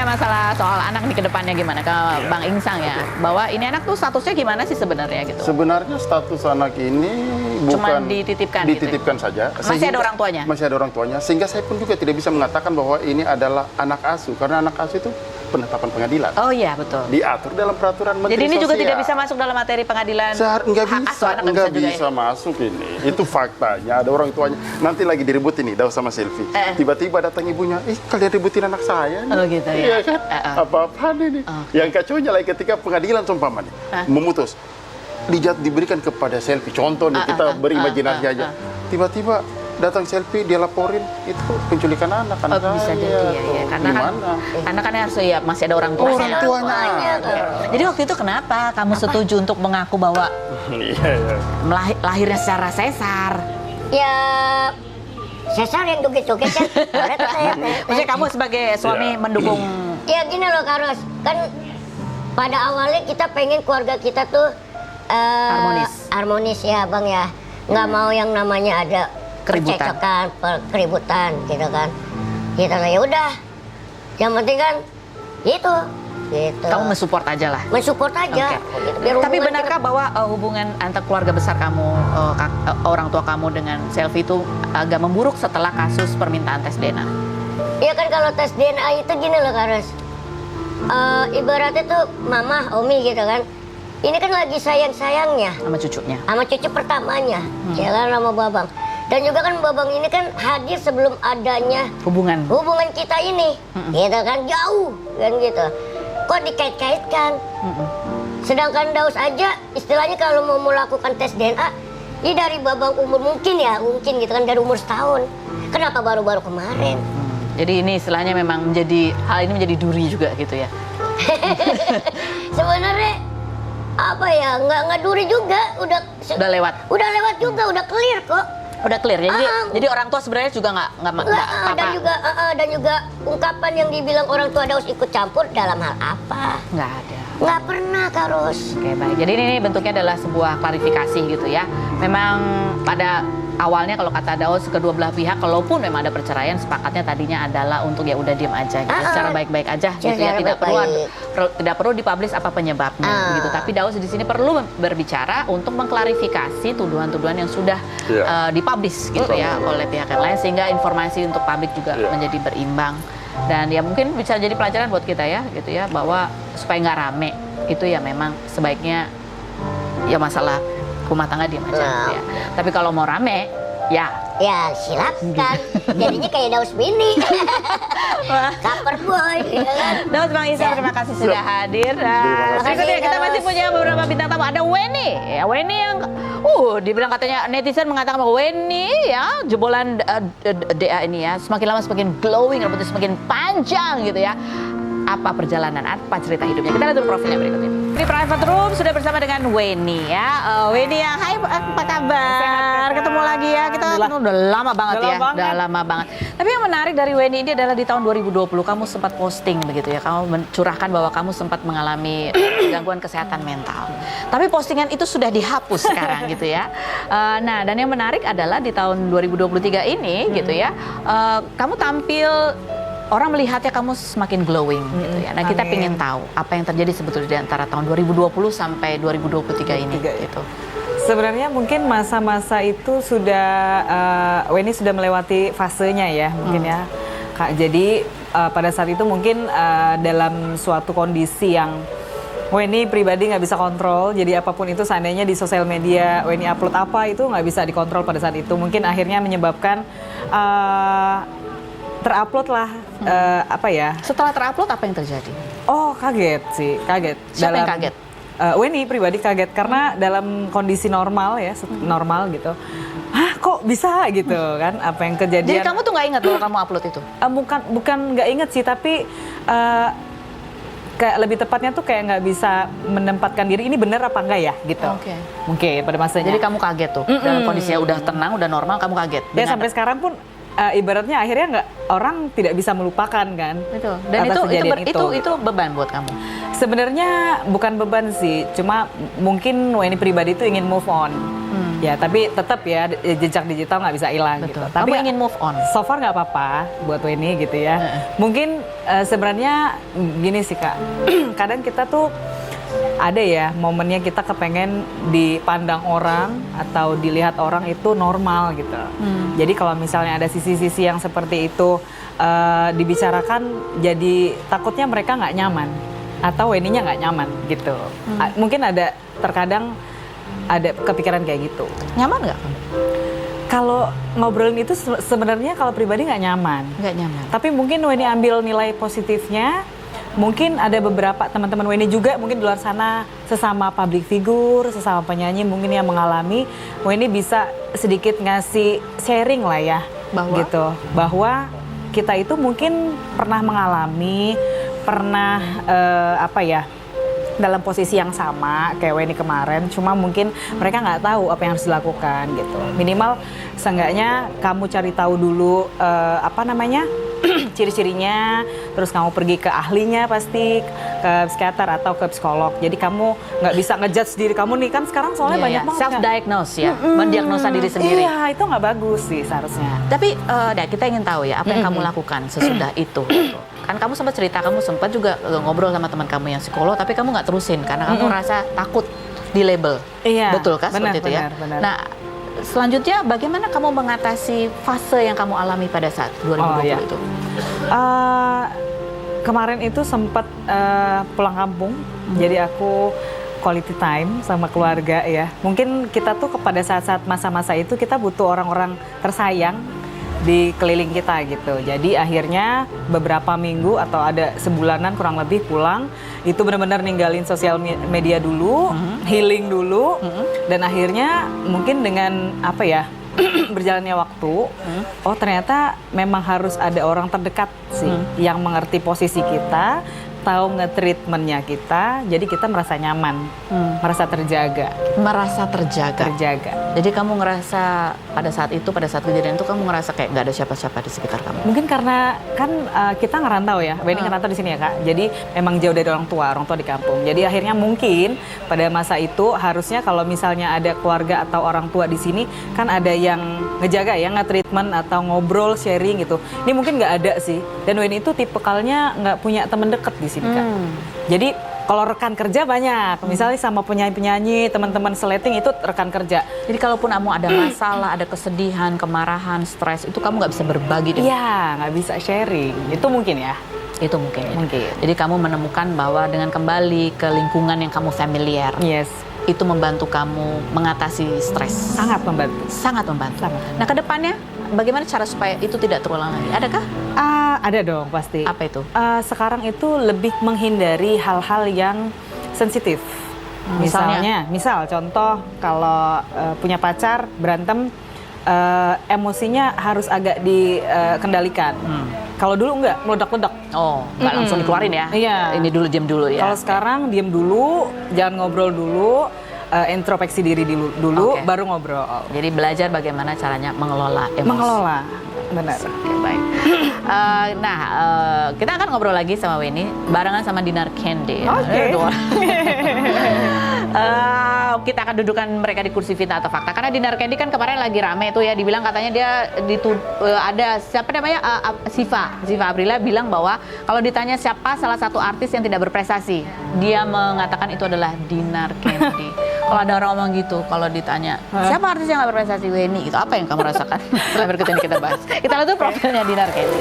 masalah soal anak di kedepannya gimana ke Bang Insang ya, bahwa ini anak tuh statusnya gimana sih sebenarnya gitu? Sebenarnya status anak ini bukan Cuma dititipkan saja. Masih ada orang tuanya? Masih ada orang tuanya, sehingga saya pun juga tidak bisa mengatakan bahwa ini adalah anak asuh, karena anak asuh itu penetapan pengadilan. Oh iya, betul. Diatur dalam peraturan Menteri Jadi ini Sosial. juga tidak bisa masuk dalam materi pengadilan. Nggak bisa masuk ini. Itu faktanya. Ada orang tuanya. Nanti lagi diribut ini, Daus sama Selfie. Tiba-tiba datang ibunya, kalian ributin anak saya. Oh gitu ya. Iya kan? Apa-apaan ini? Yang kacaunya lagi ketika pengadilan seumpama nih, memutus. Diberikan kepada Selfie. Contoh nih, kita berimajinasi aja. Tiba-tiba datang Selfie, dia laporin itu penculikan anak kan. Bisa jadi ya. Karena kan harus ya masih ada orang tuanya. Orang tuanya. Jadi waktu itu kenapa kamu setuju untuk mengaku bahwa lahirnya secara sesar? Ya sesar yang joget-joget kan. Maksudnya kamu sebagai suami mendukung? Ya gini loh Karos, kan pada awalnya kita pengen keluarga kita tuh harmonis ya Bang ya. Nggak mau yang namanya ada percekcokan, keributan gitu kan. Kita ya udah. Yang penting kan itu gitu. Kamu mensupport aja lah. Mensupport aja. Okay. Tapi benarkah bahwa hubungan antar keluarga besar kamu, orang tua kamu dengan Selfie itu agak memburuk setelah kasus permintaan tes DNA? Iya kan kalau tes DNA itu gini loh Karos. Ibaratnya tuh mama, Omi gitu kan. Ini kan lagi sayang-sayangnya sama cucunya. Sama cucu pertamanya. Ya kan sama Babang. Dan juga kan Babang ini kan hadir sebelum adanya hubungan kita ini. Gitu kan jauh kan gitu. Kok dikait-kaitkan? Sedangkan Daus aja istilahnya kalau mau melakukan tes DNA, ini dari Babang umur mungkin gitu kan dari umur setahun. Kenapa baru-baru kemarin? Jadi ini istilahnya memang hal ini menjadi duri juga gitu ya. Sebenarnya apa ya, nggak duri juga, udah lewat. Udah lewat juga, udah clear kok. Udah clear. Jadi orang tua sebenarnya juga nggak apa-apa. Dan juga ungkapan yang dibilang orang tua Daus ikut campur dalam hal apa? Nggak ada. Nggak pernah, Karos. Oke, baik. Jadi ini bentuknya adalah sebuah klarifikasi gitu ya. Memang pada awalnya kalau kata Daus kedua belah pihak, kalaupun memang ada perceraian, sepakatnya tadinya adalah untuk ya udah diem aja gitu, secara baik-baik aja gitu ya, tidak perlu dipublish apa penyebabnya gitu. Tapi Daus di sini perlu berbicara untuk mengklarifikasi tuduhan-tuduhan yang sudah dipublish gitu ya oleh pihak yang lain, sehingga informasi untuk publik juga menjadi berimbang. Dan ya mungkin bisa jadi pelajaran buat kita ya gitu ya, bahwa supaya nggak rame itu ya memang sebaiknya ya masalah rumah tangga diam aja gitu ya. Tapi kalau mau rame ya silakan. Jadinya kayak Daus Bini. Cover boy. Daus, Bang Insang, terima kasih sudah hadir. Berikutnya kita masih punya beberapa bintang tamu. Ada Weni. Ya, Weni yang dibilang katanya netizen mengatakan bahwa Weni ya jebolan DA ini ya semakin lama semakin glowing, rambutnya semakin panjang gitu ya. Apa perjalanan, apa cerita hidupnya? Kita lihat dulu profilnya berikut ini. Di Private Room sudah bersama dengan Weni ya. Weni yang hai, apa kabar? Ketemu lagi ya. Kita udah lama banget Udah lama banget. Tapi yang menarik dari Weni ini adalah di tahun 2020 kamu sempat posting begitu ya. Kamu mencurahkan bahwa kamu sempat mengalami gangguan kesehatan mental. Tapi postingan itu sudah dihapus sekarang gitu ya. Nah, dan yang menarik adalah di tahun 2023 ini gitu ya. Kamu tampil, orang melihatnya kamu semakin glowing gitu ya. Nah, kita ingin tahu apa yang terjadi sebetulnya di antara tahun 2020 sampai 2023 ini gitu. Sebenarnya mungkin masa-masa itu sudah Weni sudah melewati fasenya ya mungkin ya Kak. Jadi pada saat itu mungkin dalam suatu kondisi yang Weni pribadi nggak bisa kontrol. Jadi apapun itu seandainya di sosial media Weni upload apa itu nggak bisa dikontrol pada saat itu. Mungkin akhirnya menyebabkan terupload lah apa ya. Setelah terupload apa yang terjadi? Oh, kaget sih, kaget. Siapa yang kaget? Weni pribadi kaget karena dalam kondisi normal ya, normal gitu. Hah, kok bisa gitu kan? Apa yang kejadian? Jadi kamu tuh nggak ingat bahwa kamu upload itu? Bukan nggak inget sih, tapi kayak lebih tepatnya tuh kayak nggak bisa menempatkan diri ini bener apa enggak ya gitu. Mungkin pada masanya. Jadi kamu kaget tuh dalam kondisinya udah tenang, udah normal, kamu kaget. Ya sampai sekarang pun ibaratnya akhirnya orang tidak bisa melupakan kan. Betul. Dan itu beban buat kamu. Sebenarnya bukan beban sih, cuma mungkin Weni pribadi itu ingin move on. Ya, tapi tetap ya jejak digital nggak bisa hilang gitu. Betul. Tapi Kamu ingin move on. So far nggak apa-apa buat Weni gitu ya. Mungkin sebenarnya gini sih Kak, kadang kita tuh ada ya momennya kita kepengen dipandang orang atau dilihat orang itu normal gitu. Jadi kalau misalnya ada sisi-sisi yang seperti itu dibicarakan, jadi takutnya mereka nggak nyaman atau Weni-nya nggak nyaman gitu. Mungkin ada terkadang ada kepikiran kayak gitu. Nyaman nggak kamu? Kalau ngobrolin itu sebenarnya kalau pribadi nggak nyaman. Nggak nyaman. Tapi mungkin Weni ambil nilai positifnya. Mungkin ada beberapa teman-teman Weni juga mungkin di luar sana sesama public figure, sesama penyanyi mungkin yang mengalami, Weni bisa sedikit ngasih sharing lah ya, bahwa kita itu mungkin pernah mengalami, pernah dalam posisi yang sama kayak Weni kemarin, cuma mungkin mereka nggak tahu apa yang harus dilakukan gitu. Minimal seenggaknya kamu cari tahu dulu ciri-cirinya, terus kamu pergi ke ahlinya pasti, ke psikiater atau ke psikolog. Jadi kamu nggak bisa ngejudge diri kamu nih, kan sekarang soalnya banyak banget self-diagnose ya, mendiagnosa diri sendiri. Iya, itu nggak bagus sih seharusnya. Tapi kita ingin tahu ya, apa yang kamu lakukan sesudah itu gitu. Kan kamu sempat cerita, kamu sempat juga ngobrol sama teman kamu yang psikolog, tapi kamu nggak terusin karena kamu rasa takut di label. Iya, betul kan seperti itu ya? Benar. Nah, selanjutnya bagaimana kamu mengatasi fase yang kamu alami pada saat 2020 itu? Kemarin itu sempat pulang kampung, jadi aku quality time sama keluarga ya. Mungkin kita tuh pada saat-saat masa-masa itu kita butuh orang-orang tersayang di keliling kita gitu. Jadi akhirnya beberapa minggu atau ada sebulanan kurang lebih pulang, itu benar-benar ninggalin sosial media dulu, healing dulu, dan akhirnya mungkin dengan berjalannya waktu, oh ternyata memang harus ada orang terdekat sih yang mengerti posisi kita, tahu nge-treatmentnya kita, jadi kita merasa nyaman, merasa terjaga. Jadi kamu ngerasa pada saat kejadian itu kamu ngerasa kayak nggak ada siapa-siapa di sekitar kamu? Mungkin karena kan kita ngerantau ya, Weni ngerantau di sini ya Kak. Jadi memang jauh dari orang tua di kampung. Jadi akhirnya mungkin pada masa itu harusnya kalau misalnya ada keluarga atau orang tua di sini kan ada yang ngejaga ya, nge-treatment atau ngobrol, sharing gitu. Ini mungkin nggak ada sih. Dan Weni itu tipikalnya nggak punya teman deket di sini Kak. Jadi kalau rekan kerja banyak, misalnya sama penyanyi-penyanyi, teman-teman seleting itu rekan kerja. Jadi kalaupun kamu ada masalah, ada kesedihan, kemarahan, stres, itu kamu nggak bisa berbagi deh. Iya, nggak bisa sharing. Itu mungkin ya. Itu mungkin. Jadi kamu menemukan bahwa dengan kembali ke lingkungan yang kamu familiar, itu membantu kamu mengatasi stres. Sangat membantu. Nah, ke depannya bagaimana cara supaya itu tidak terulang lagi? Adakah? Ada dong pasti. Apa itu? Sekarang itu lebih menghindari hal-hal yang sensitif. Misal contoh kalau punya pacar berantem, emosinya harus agak dikendalikan. Kalau dulu enggak, meledak-ledak. Oh, enggak langsung dikeluarin ya? Iya. Ini dulu, diam dulu ya? Kalau sekarang diam dulu, jangan ngobrol dulu, introspeksi diri dulu, baru ngobrol. Jadi belajar bagaimana caranya mengelola emosi. Benar. Oke, baik. Kita akan ngobrol lagi sama Weni, barengan sama Dinar Candy. Kita akan dudukan mereka di kursi fitnah atau fakta. Karena Dinar Candy kan kemarin lagi rame tuh ya, dibilang katanya dia ada siapa namanya Siva Aprila bilang bahwa kalau ditanya siapa salah satu artis yang tidak berprestasi, dia mengatakan itu adalah Dinar Candy. Kalau ada orang ngomong gitu, kalau ditanya siapa artis yang nggak berprestasi, Weni, itu apa yang kamu rasakan? Setelah berikut ini kita bahas. Kita lihat tuh profilnya Dinar Candy.